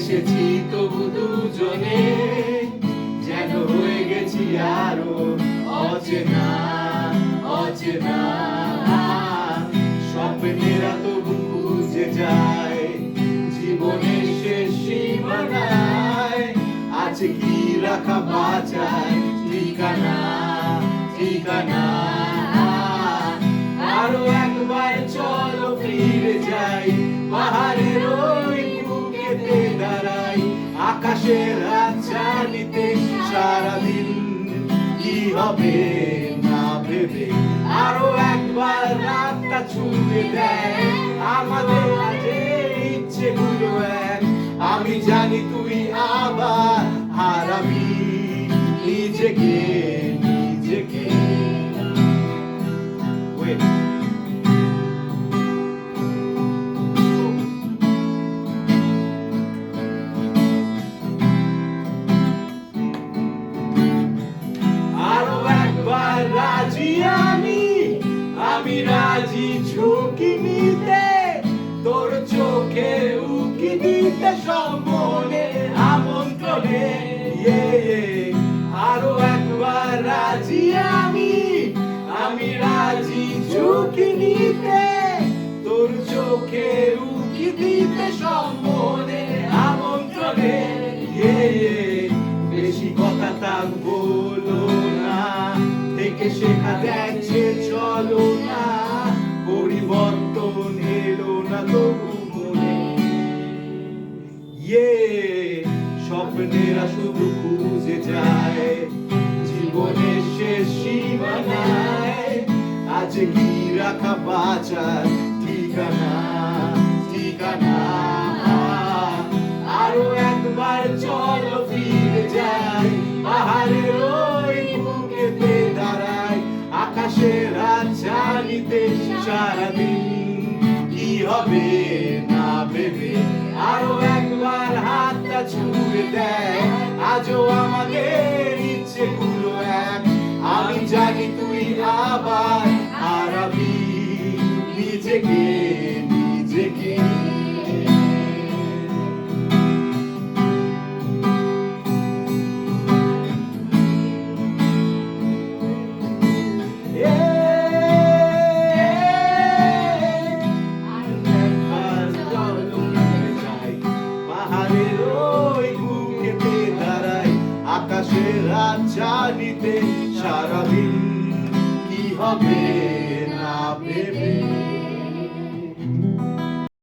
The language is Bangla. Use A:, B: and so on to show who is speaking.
A: এসেছি তবু দুজনে যেন হয়ে গেছি আরো অচেনা অচেনা। স্বপ্নেরা তবু খুঁজে যায় জীবনের শেষ সীমানায়, আছে কি রাখা বাঁচায় ঠিকানা ঠিকানা। আরো একবার চলো ফিরে যাই, পাহাড়ের ওই বুকেতে দাঁড়াই, আকাশের হাতছানিতে সারাদিন কি হবে না ভেবে। আরো একবার রাতটা ছুঁয়ে দেয় আমাদের আজের ইচ্ছেগুলো এক। আমি জানি তুই আবার হারাবি নিজেকে নিজেকে। আরো একবার রাজি আমি রাজি ঝুঁকি নিতে, তোর চোখে উকি দিতে সম্মনে আমন্ত্রণে। আরো একবার রাজি আমি রাজি ঝুঁকি নিতে, তোর চোখে উকি দিতে সম্মনে আমন্ত্রণে। বেশি কথা তাক বলো না, থেকে শেখা দেখছে চলো না, পরিবর্তন এলো না তবু মনে। স্বপ্নেরা শুধু খুঁজে যায় জীবনের শেষ সীমানায়, আছে কি রাখা বাঁচার ঠিকানা ঠিকানা। আরো একবার চলো ফিরে যাই, পাহাড়ের ওই বুকেতে দাঁড়াই, আকাশের হাতছানিতে সারাদিন কি হবে না ভেবে। আরো একবার হাতটা ছুঁয়ে দেয় আজও আমাদের ইচ্ছেগুলো এক। আমি জানি তুই আবার হারাবি নিজেকে নিজেকে। পাহাড়ের ওই বুকেতে দাঁড়াই, আকাশের হাতছানিতে সারাদিন কি হবে না ভেবে।